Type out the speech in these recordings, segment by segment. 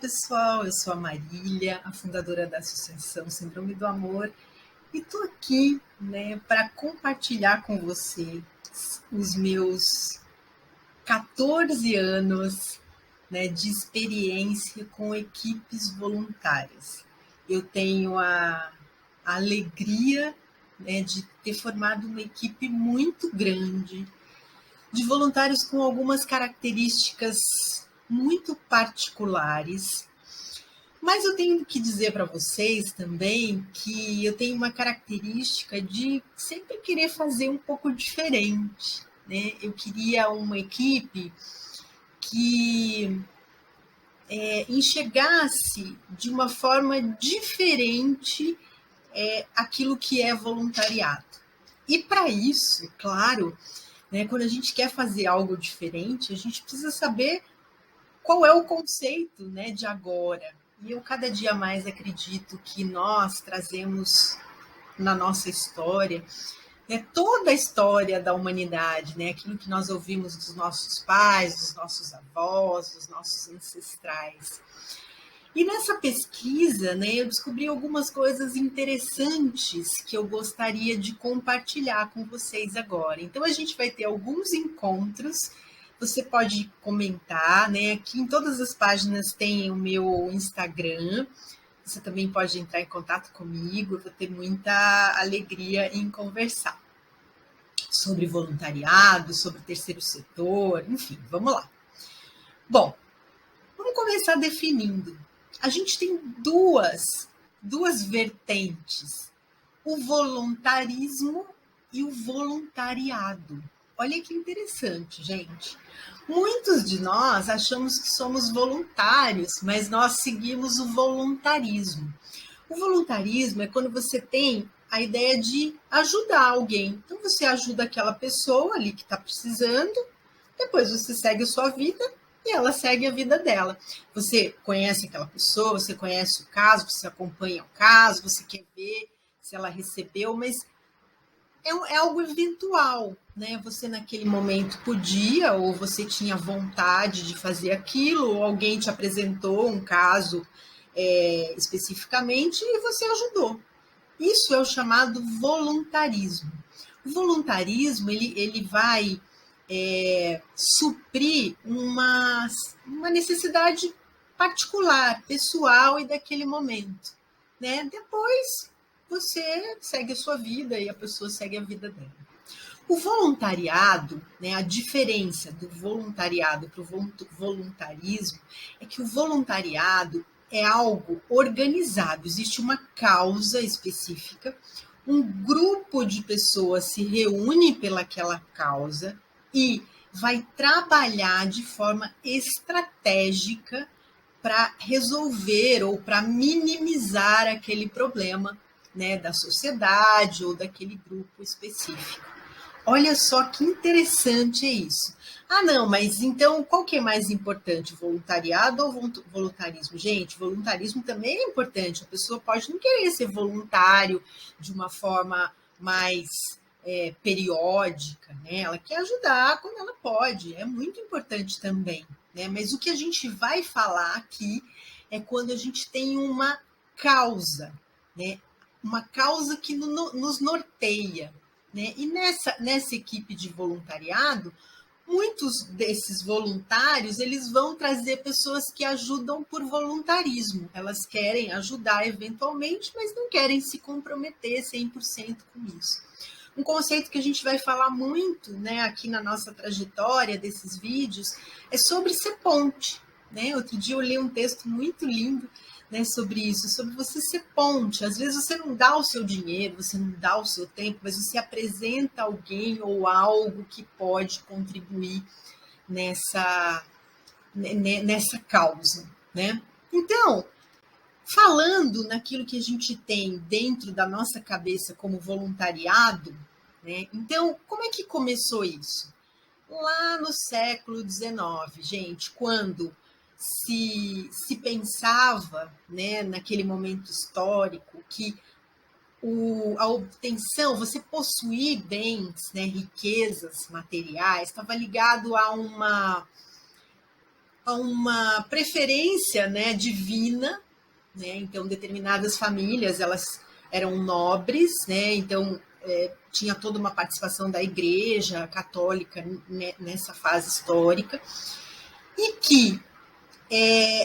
pessoal, eu sou a Marília, a fundadora da Associação Síndrome do Amor, e estou aqui, para compartilhar com você os meus 14 anos, de experiência com equipes voluntárias. Eu tenho a alegria, de ter formado uma equipe muito grande, de voluntários com algumas características muito particulares. Mas eu tenho que dizer para vocês também que eu tenho uma característica de sempre querer fazer um pouco diferente, né? Eu queria uma equipe que enxergasse de uma forma diferente aquilo que é voluntariado. E para isso, claro, quando a gente quer fazer algo diferente, a gente precisa saber qual é o conceito, de agora. E eu cada dia mais acredito que nós trazemos na nossa história toda a história da humanidade, aquilo que nós ouvimos dos nossos pais, dos nossos avós, dos nossos ancestrais. E nessa pesquisa, eu descobri algumas coisas interessantes que eu gostaria de compartilhar com vocês agora. Então, a gente vai ter alguns encontros. Você pode comentar, aqui em todas as páginas tem o meu Instagram. Você também pode entrar em contato comigo. Eu vou ter muita alegria em conversar sobre voluntariado, sobre o terceiro setor, enfim, vamos lá. Bom, vamos começar definindo. A gente tem duas vertentes, o voluntarismo e o voluntariado. Olha que interessante, gente. Muitos de nós achamos que somos voluntários, mas nós seguimos o voluntarismo. O voluntarismo é quando você tem a ideia de ajudar alguém. Então, você ajuda aquela pessoa ali que está precisando, depois você segue a sua vida e ela segue a vida dela. Você conhece aquela pessoa, você conhece o caso, você acompanha o caso, você quer ver se ela recebeu, mas é algo eventual, Você naquele momento podia, ou você tinha vontade de fazer aquilo, ou alguém te apresentou um caso especificamente e você ajudou. Isso é o chamado voluntarismo. O voluntarismo ele vai suprir uma necessidade particular, pessoal e daquele momento. Depois você segue a sua vida e a pessoa segue a vida dela. O voluntariado, a diferença do voluntariado para o voluntarismo é que o voluntariado é algo organizado, existe uma causa específica, um grupo de pessoas se reúne pelaquela causa e vai trabalhar de forma estratégica para resolver ou para minimizar aquele problema, da sociedade ou daquele grupo específico. Olha só que interessante é isso. Ah, não, mas então qual que é mais importante, voluntariado ou voluntarismo? Gente, voluntarismo também é importante. A pessoa pode não querer ser voluntário de uma forma mais periódica, Ela quer ajudar quando ela pode. É muito importante também, Mas o que a gente vai falar aqui é quando a gente tem uma causa, Uma causa que nos norteia. E nessa equipe de voluntariado, muitos desses voluntários eles vão trazer pessoas que ajudam por voluntarismo. Elas querem ajudar eventualmente, mas não querem se comprometer 100% com isso. Um conceito que a gente vai falar muito, aqui na nossa trajetória desses vídeos é sobre ser ponte. Outro dia eu li um texto muito lindo sobre isso, sobre você ser ponte. Às vezes você não dá o seu dinheiro, você não dá o seu tempo, mas você apresenta alguém ou algo que pode contribuir nessa causa, Então, falando naquilo que a gente tem dentro da nossa cabeça como voluntariado, então, como é que começou isso? Lá no século XIX, gente, quando se pensava, naquele momento histórico, que a obtenção, você possuir bens, riquezas materiais, estava ligado a uma preferência, né, divina, né? Então, determinadas famílias, elas eram nobres, né? Então, tinha toda uma participação da Igreja Católica, né, nessa fase histórica, e que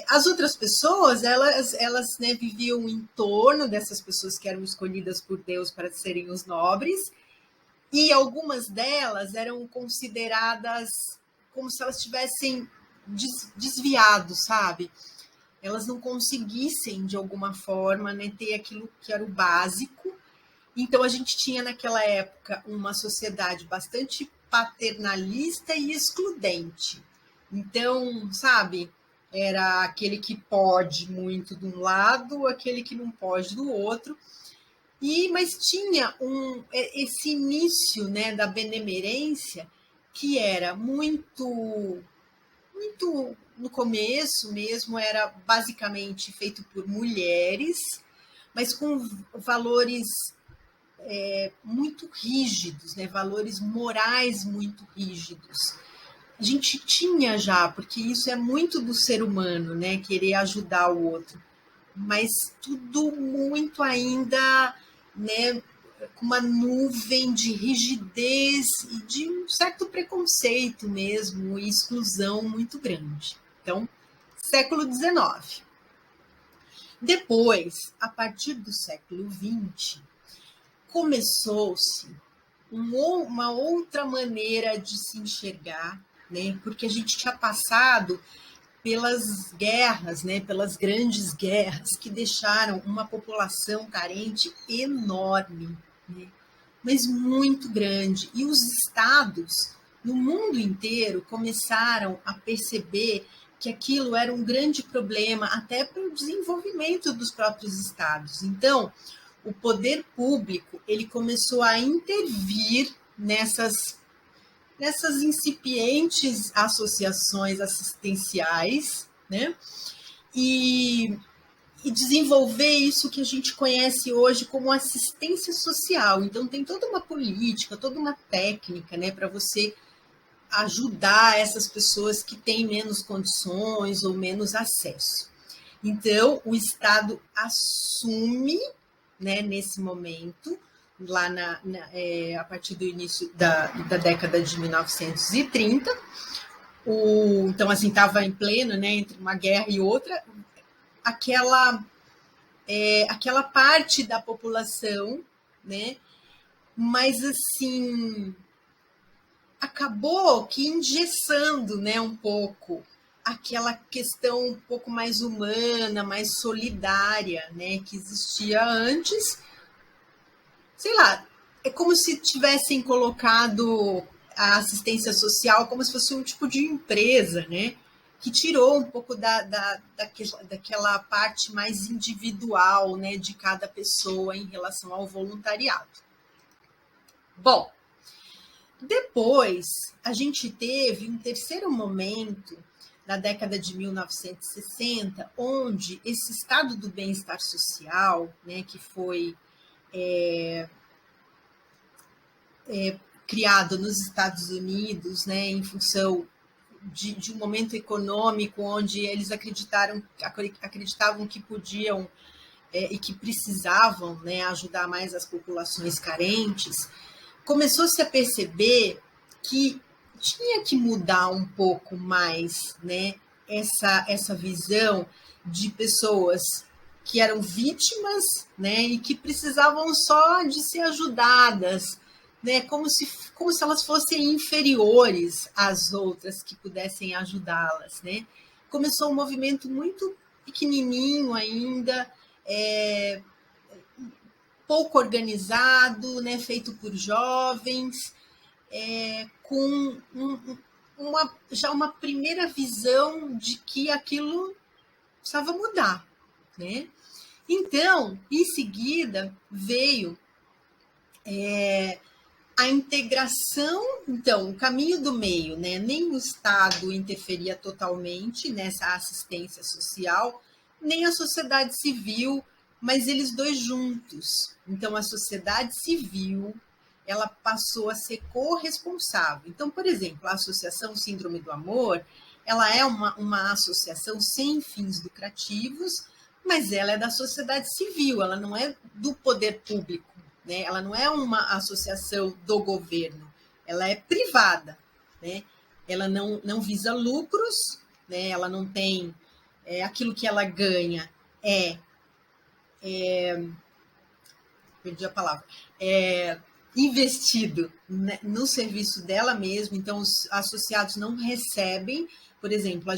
as outras pessoas, elas né, viviam em torno dessas pessoas que eram escolhidas por Deus para serem os nobres, e algumas delas eram consideradas como se elas tivessem desviado, sabe? Elas não conseguissem, de alguma forma, né, ter aquilo que era o básico. Então, a gente tinha, naquela época, uma sociedade bastante paternalista e excludente. Então, sabe, era aquele que pode muito de um lado, aquele que não pode do outro. Mas tinha esse início, né, da benemerência que era muito no começo mesmo, era basicamente feito por mulheres, mas com valores muito rígidos, né? Valores morais muito rígidos. A gente tinha já, porque isso é muito do ser humano, né? Querer ajudar o outro, mas tudo muito ainda, né? Com uma nuvem de rigidez e de um certo preconceito mesmo, e exclusão muito grande. Então, século XIX. Depois, a partir do século XX, começou-se uma outra maneira de se enxergar, né? Porque a gente tinha passado pelas guerras, né? Pelas grandes guerras que deixaram uma população carente enorme, né? Mas muito grande. E os estados no mundo inteiro começaram a perceber que aquilo era um grande problema até para o desenvolvimento dos próprios estados. Então, o poder público ele começou a intervir nessas incipientes associações assistenciais, né? E, e desenvolver isso que a gente conhece hoje como assistência social. Então, tem toda uma política, toda uma técnica, né, para você ajudar essas pessoas que têm menos condições ou menos acesso. Então, o Estado assume, né, nesse momento, lá a partir do início da década de 1930, então, assim, estava em pleno, né, entre uma guerra e outra, aquela parte da população, né, mas, assim, acabou que engessando, né, um pouco aquela questão um pouco mais humana, mais solidária, né, que existia antes. Sei lá, é como se tivessem colocado a assistência social como se fosse um tipo de empresa, né? Que tirou um pouco daquela parte mais individual, né, de cada pessoa em relação ao voluntariado. Bom, depois a gente teve um terceiro momento na década de 1960, onde esse estado do bem-estar social, né, que foi criado nos Estados Unidos, né, em função de um momento econômico onde eles acreditavam que podiam e que precisavam, né, ajudar mais as populações carentes, começou-se a perceber que tinha que mudar um pouco mais, né, essa visão de pessoas que eram vítimas, né, e que precisavam só de ser ajudadas, né, como se elas fossem inferiores às outras que pudessem ajudá-las, né. Começou um movimento muito pequenininho ainda, pouco organizado, né, feito por jovens, com já uma primeira visão de que aquilo precisava mudar, né? Então, em seguida, veio a integração, então, o caminho do meio, né? Nem o Estado interferia totalmente nessa assistência social, nem a sociedade civil, mas eles dois juntos. Então, a sociedade civil, ela passou a ser corresponsável. Então, por exemplo, a Associação Síndrome do Amor, ela é uma associação sem fins lucrativos, mas ela é da sociedade civil, ela não é do poder público, né? Ela não é uma associação do governo, ela é privada, né? Ela não visa lucros, né? Ela não tem aquilo que ela ganha é perdi a palavra, investido, né, no serviço dela mesma, então os associados não recebem, por exemplo,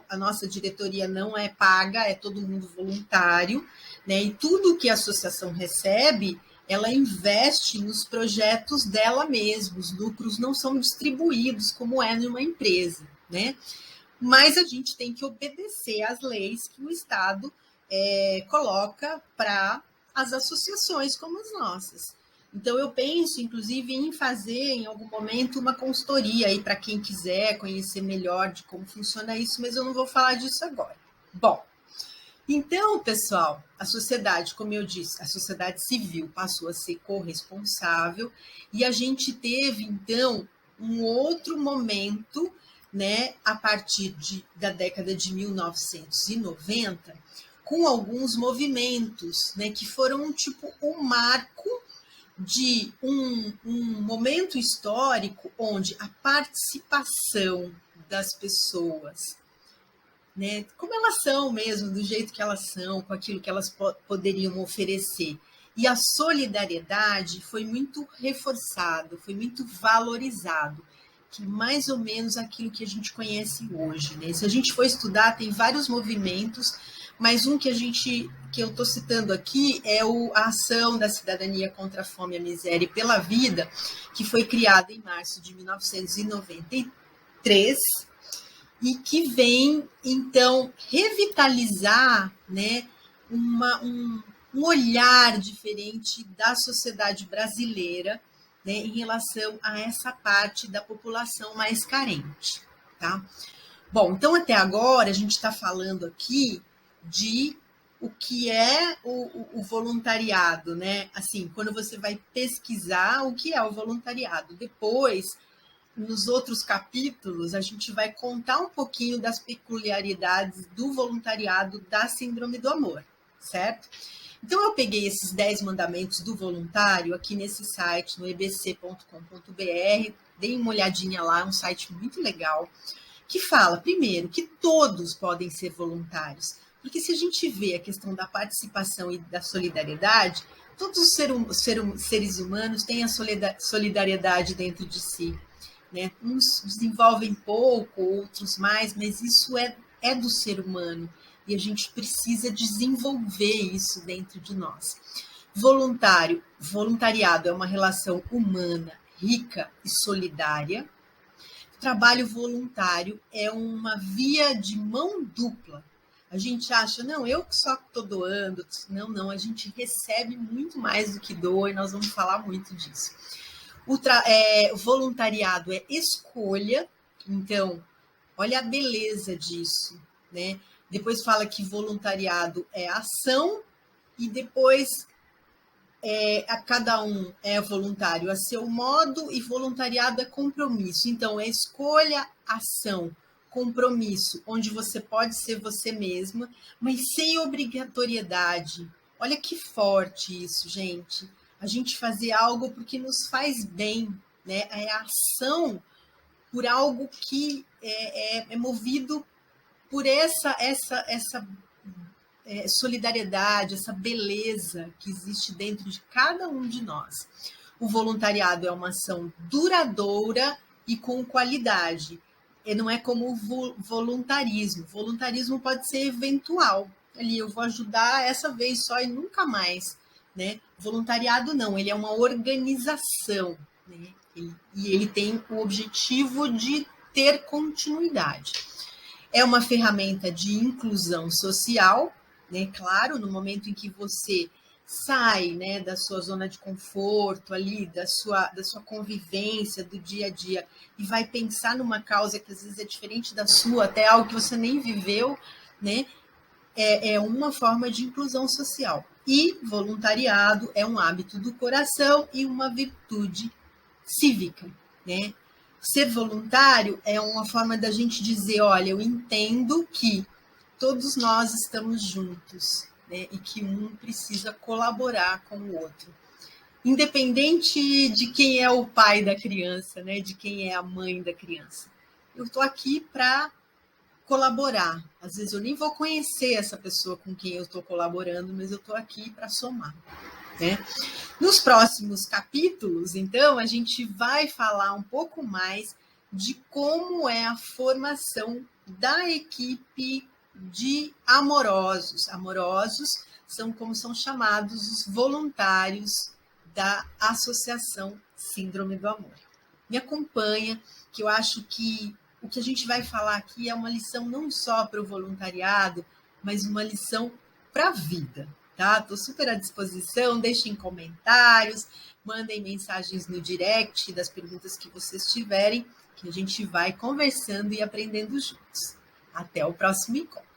a nossa diretoria não é paga, é todo mundo voluntário, né? E tudo que a associação recebe, ela investe nos projetos dela mesma, os lucros não são distribuídos como é numa empresa, né? Mas a gente tem que obedecer às leis que o Estado coloca para as associações como as nossas. Então, eu penso, inclusive, em fazer, em algum momento, uma consultoria aí para quem quiser conhecer melhor de como funciona isso, mas eu não vou falar disso agora. Bom, então, pessoal, a sociedade, como eu disse, a sociedade civil passou a ser corresponsável e a gente teve, então, um outro momento, né, a partir da década de 1990, com alguns movimentos, né, que foram tipo um marco de um momento histórico onde a participação das pessoas, né, como elas são mesmo, do jeito que elas são, com aquilo que elas poderiam oferecer. E a solidariedade foi muito reforçado, foi muito valorizado, que é mais ou menos aquilo que a gente conhece hoje, né? Se a gente for estudar, tem vários movimentos, mas um que eu estou citando aqui é a ação da cidadania contra a fome, a miséria e pela vida, que foi criada em março de 1993 e que vem, então, revitalizar, né, um olhar diferente da sociedade brasileira, né, em relação a essa parte da população mais carente. Tá? Bom, então até agora a gente está falando aqui de o que é o voluntariado, né? Assim, quando você vai pesquisar o que é o voluntariado. Depois, nos outros capítulos, a gente vai contar um pouquinho das peculiaridades do voluntariado da Síndrome do Amor, certo? Então, eu peguei esses 10 mandamentos do voluntário aqui nesse site, no ebc.com.br, dei uma olhadinha lá, um site muito legal, que fala, primeiro, que todos podem ser voluntários, porque se a gente vê a questão da participação e da solidariedade, todos os seres humanos têm a solidariedade dentro de si, né? Uns desenvolvem pouco, outros mais, mas isso é do ser humano e a gente precisa desenvolver isso dentro de nós. Voluntariado é uma relação humana, rica e solidária. Trabalho voluntário é uma via de mão dupla. A gente acha, não, eu só estou doando. Não, a gente recebe muito mais do que doa e nós vamos falar muito disso. O voluntariado é escolha, então, olha a beleza disso, né? Depois fala que voluntariado é ação e depois a cada um é voluntário a seu modo e voluntariado é compromisso. Então, é escolha, ação, compromisso, onde você pode ser você mesma, mas sem obrigatoriedade. Olha que forte isso, gente. A gente fazer algo porque nos faz bem, né? É a ação por algo que é movido por essa solidariedade, essa beleza que existe dentro de cada um de nós. O voluntariado é uma ação duradoura e com qualidade. E não é como o voluntarismo. O voluntarismo pode ser eventual. Ali, eu vou ajudar essa vez só e nunca mais. Né? Voluntariado não, ele é uma organização. Né? E ele tem o objetivo de ter continuidade. É uma ferramenta de inclusão social, né? Claro, no momento em que você sai, né, da sua zona de conforto ali, da sua convivência do dia a dia e vai pensar numa causa que às vezes é diferente da sua, até algo que você nem viveu, né? É uma forma de inclusão social. E voluntariado é um hábito do coração e uma virtude cívica, né? Ser voluntário é uma forma da gente dizer, olha, eu entendo que todos nós estamos juntos, né? E que um precisa colaborar com o outro. Independente de quem é o pai da criança, né? De quem é a mãe da criança. Eu estou aqui para colaborar. Às vezes eu nem vou conhecer essa pessoa com quem eu estou colaborando, mas eu estou aqui para somar, né? Nos próximos capítulos, então, a gente vai falar um pouco mais de como é a formação da equipe de amorosos. Amorosos são como são chamados os voluntários da Associação Síndrome do Amor. Me acompanha, que eu acho que o que a gente vai falar aqui é uma lição não só para o voluntariado, mas uma lição para a vida. Tá? Estou super à disposição, deixem comentários, mandem mensagens no direct das perguntas que vocês tiverem, que a gente vai conversando e aprendendo juntos. Até o próximo encontro.